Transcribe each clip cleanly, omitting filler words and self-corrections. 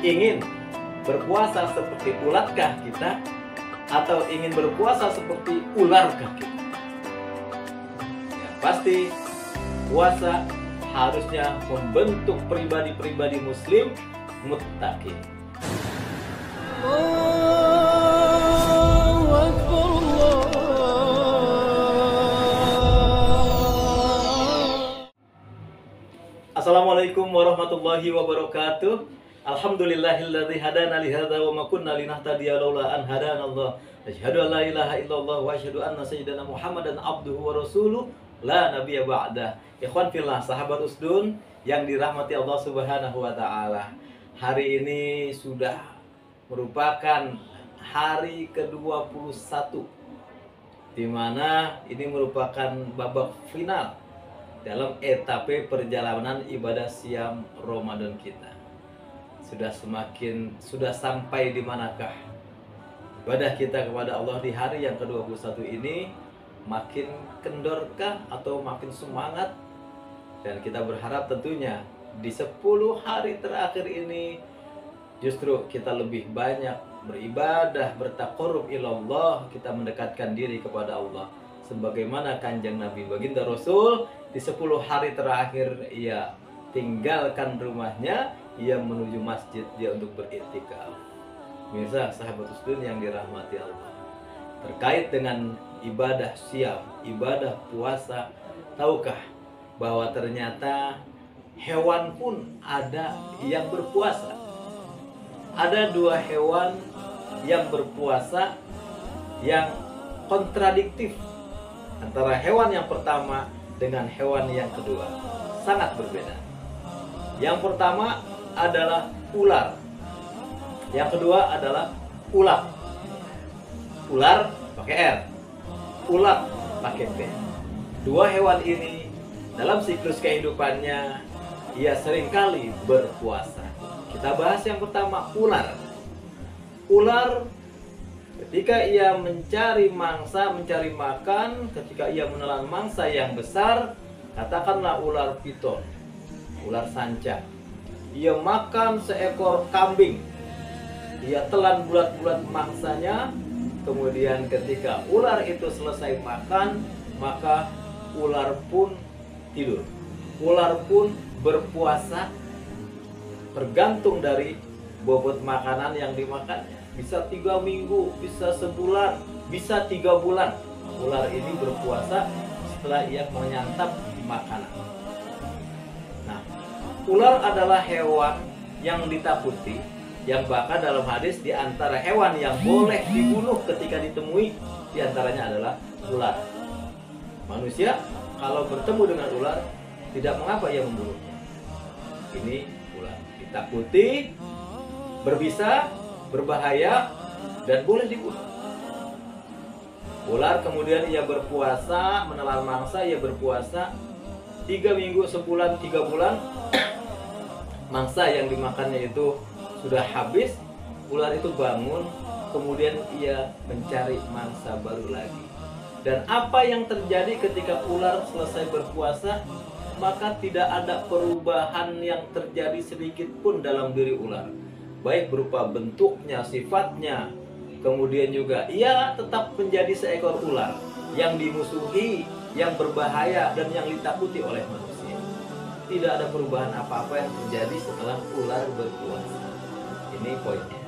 Ingin berpuasa seperti ulatkah kita? Atau ingin berpuasa seperti ularkah kita? Yang pasti, puasa harusnya membentuk pribadi-pribadi muslim muttaqin. Assalamualaikum warahmatullahi wabarakatuh. Alhamdulillahilladzi hadana li hadza wa ma kunna linahtadiya laula an hadanallah. Asyhadu an la ilaha illallah wa asyhadu anna sayyidina Muhammadan abduhu wa rasuluh la nabiyya ba'da. Ikhwan fillah, sahabat usdun yang dirahmati Allah Subhanahu wa taala. Hari ini sudah merupakan hari ke-21, di mana ini merupakan babak final dalam etape perjalanan ibadah siam Ramadan kita. Sudah sampai di manakah ibadah kita kepada Allah di hari yang ke-21 ini? Makin kendorkah atau makin semangat? Dan kita berharap tentunya di 10 hari terakhir ini justru kita lebih banyak beribadah, bertaqarrub ilallah, kita mendekatkan diri kepada Allah. Sebagaimana kanjeng Nabi baginda Rasul, di 10 hari terakhir ia tinggalkan rumahnya, ia menuju masjid dia untuk beriktikaf. Mirsa sahabat usdun yang dirahmati Allah, terkait dengan ibadah siam, ibadah puasa, tahukah bahwa ternyata hewan pun ada yang berpuasa? Ada 2 hewan yang berpuasa yang kontradiktif antara hewan yang pertama dengan hewan yang kedua, sangat berbeda. Yang pertama adalah ular, yang kedua adalah ulat. Ular pakai R, ulat pakai P. 2 hewan ini dalam siklus kehidupannya ia seringkali berpuasa. Kita bahas yang pertama, ular. Ular ketika ia mencari mangsa, mencari makan, ketika ia menelan mangsa yang besar, katakanlah ular piton, ular sanca, ia makan seekor kambing, ia telan bulat-bulat mangsanya, kemudian ketika ular itu selesai makan, maka ular pun tidur. Ular pun berpuasa, tergantung dari bobot makanan yang dimakannya. Bisa 3 minggu, bisa sebulan, bisa 3 bulan. Ular ini berpuasa setelah ia menyantap makanan. Nah, ular adalah hewan yang ditakuti, yang bahkan dalam hadis di antara hewan yang boleh dibunuh ketika ditemui, di antaranya adalah ular. Manusia kalau bertemu dengan ular tidak mengapa ia membunuhnya. Ini ular ditakuti, berbisa, berbahaya, dan boleh dibunuh. Ular kemudian ia berpuasa, menelan mangsa, ia berpuasa 3 minggu, sebulan, 3 bulan. Mangsa yang dimakannya itu sudah habis, ular itu bangun, kemudian ia mencari mangsa baru lagi. Dan apa yang terjadi ketika ular selesai berpuasa? Maka tidak ada perubahan yang terjadi sedikit pun dalam diri ular, baik berupa bentuknya, sifatnya, kemudian juga ia tetap menjadi seekor ular yang dimusuhi, yang berbahaya, dan yang ditakuti oleh manusia. Tidak ada perubahan apa-apa yang terjadi setelah ular berpuasa. Ini poinnya.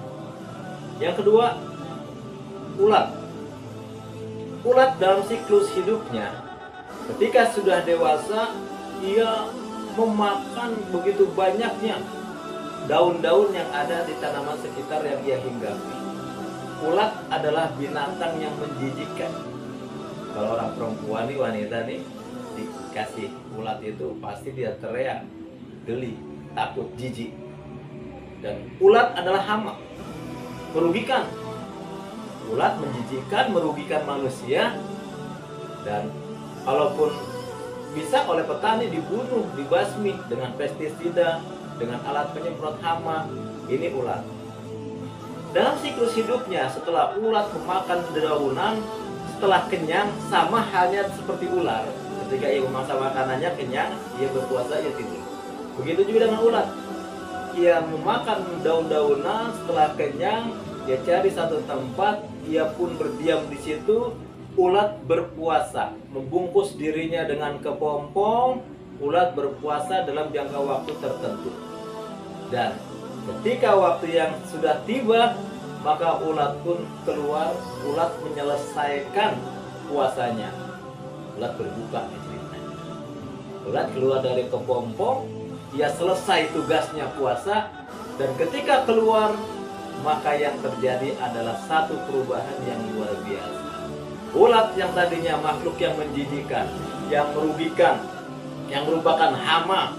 Yang kedua, ulat. Ulat dalam siklus hidupnya, ketika sudah dewasa, ia memakan begitu banyaknya daun-daun yang ada di tanaman sekitar yang ia hinggapi. Ulat adalah binatang yang menjijikkan. Kalau orang perempuan nih, wanita nih, dikasih ulat itu pasti dia teriak, geli, takut, jijik. Dan ulat adalah hama, merugikan. Ulat menjijikkan, merugikan manusia, dan kalaupun bisa oleh petani dibunuh, dibasmi dengan pestisida, dengan alat penyemprot hama. Ini ulat. Dalam siklus hidupnya, setelah ulat memakan dedaunan, setelah kenyang, sama halnya seperti ular. Ketika ia memangsa makanannya kenyang, ia berpuasa, ia tidur. Begitu juga dengan ulat. ia memakan daun-daunan. Setelah kenyang, ia cari satu tempat, ia pun berdiam di situ. Ulat berpuasa, membungkus dirinya dengan kepompong. Ulat berpuasa dalam jangka waktu tertentu. Dan ketika waktu yang sudah tiba, maka ulat pun keluar. Ulat menyelesaikan puasanya. Ulat berbuka ceritanya. Ulat keluar dari kepompong, ia selesai tugasnya puasa. Dan ketika keluar, maka yang terjadi adalah satu perubahan yang luar biasa. Ulat yang tadinya makhluk yang menjijikkan, yang merugikan, yang merupakan hama,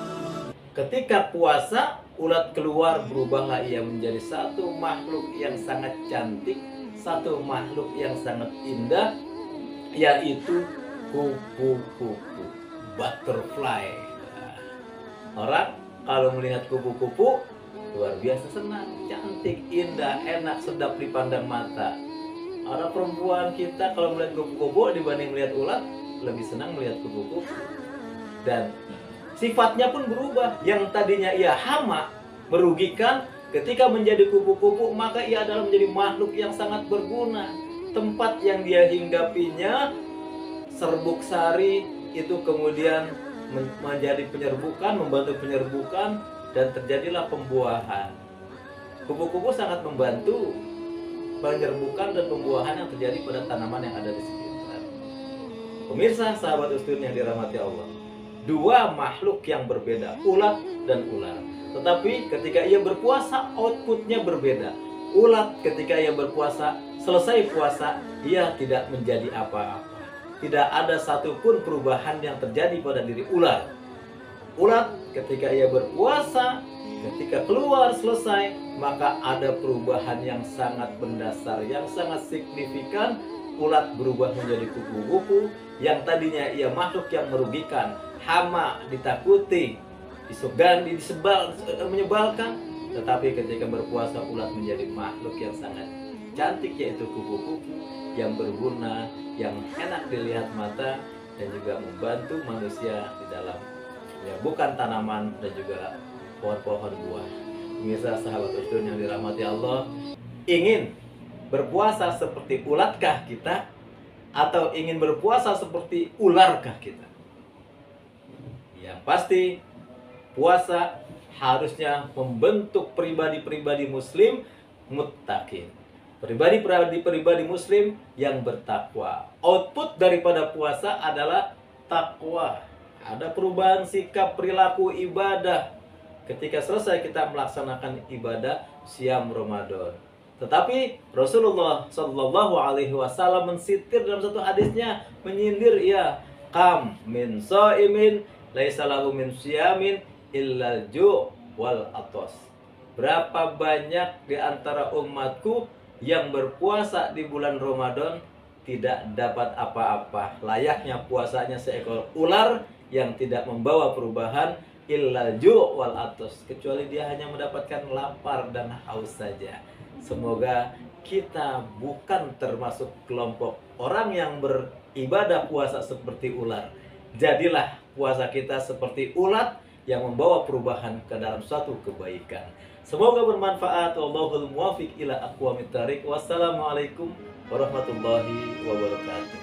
ketika puasa, ulat keluar, berubahlah ia menjadi satu makhluk yang sangat cantik, satu makhluk yang sangat indah, yaitu kupu-kupu, butterfly. Orang kalau melihat kupu-kupu luar biasa senang, cantik, indah, enak, sedap dipandang mata. Orang perempuan kita kalau melihat kupu-kupu dibanding melihat ulat lebih senang melihat kupu-kupu. Dan sifatnya pun berubah. Yang tadinya ia hama, merugikan, ketika menjadi kupu-kupu maka ia adalah menjadi makhluk yang sangat berguna. Tempat yang dia hinggapinya, serbuk sari, itu kemudian menjadi penyerbukan, membantu penyerbukan, dan terjadilah pembuahan. Kupu-kupu sangat membantu penyerbukan dan pembuahan yang terjadi pada tanaman yang ada di sekitar. Pemirsa, sahabat Ustun yang dirahmati Allah, dua makhluk yang berbeda, ulat dan ular. Tetapi ketika ia berpuasa, outputnya berbeda. Ulat ketika ia berpuasa, selesai puasa, ia tidak menjadi apa-apa. Tidak ada satupun perubahan yang terjadi pada diri ular. Ulat ketika ia berpuasa, ketika keluar selesai, maka ada perubahan yang sangat mendasar, yang sangat signifikan. Ulat berubah menjadi kupu-kupu yang tadinya ia makhluk yang merugikan, hama, ditakuti, disegani, menyebalkan. Tetapi ketika berpuasa, ulat menjadi makhluk yang sangat cantik, yaitu kupu-kupu yang berguna, yang enak dilihat mata, dan juga membantu manusia di dalam bukan tanaman dan juga pohon-pohon buah. Pemirsa, sahabat Ustun yang dirahmati Allah, ingin berpuasa seperti ulatkah kita, atau ingin berpuasa seperti ularkah kita? Yang pasti, puasa harusnya membentuk pribadi-pribadi muslim muttaqin, pribadi-pribadi muslim yang bertakwa. Output daripada puasa adalah takwa. Ada perubahan sikap, perilaku, ibadah ketika selesai kita melaksanakan ibadah siam Ramadan. Tetapi Rasulullah Shallallahu Alaihi Wasallam mensitir dalam satu hadisnya, menyindir, ya, kam min shaimin laisa lahu min siyamin illal ju' wal atos. Berapa banyak di antara umatku yang berpuasa di bulan Ramadan tidak dapat apa-apa, layaknya puasanya seekor ular yang tidak membawa perubahan, illal ju' wal atos, kecuali dia hanya mendapatkan lapar dan haus saja. Semoga kita bukan termasuk kelompok orang yang beribadah puasa seperti ular. Jadilah puasa kita seperti ulat yang membawa perubahan ke dalam suatu kebaikan. Semoga bermanfaat. Wallahul muwaffiq ila aqwamit thariq. Wassalamualaikum warahmatullahi wabarakatuh.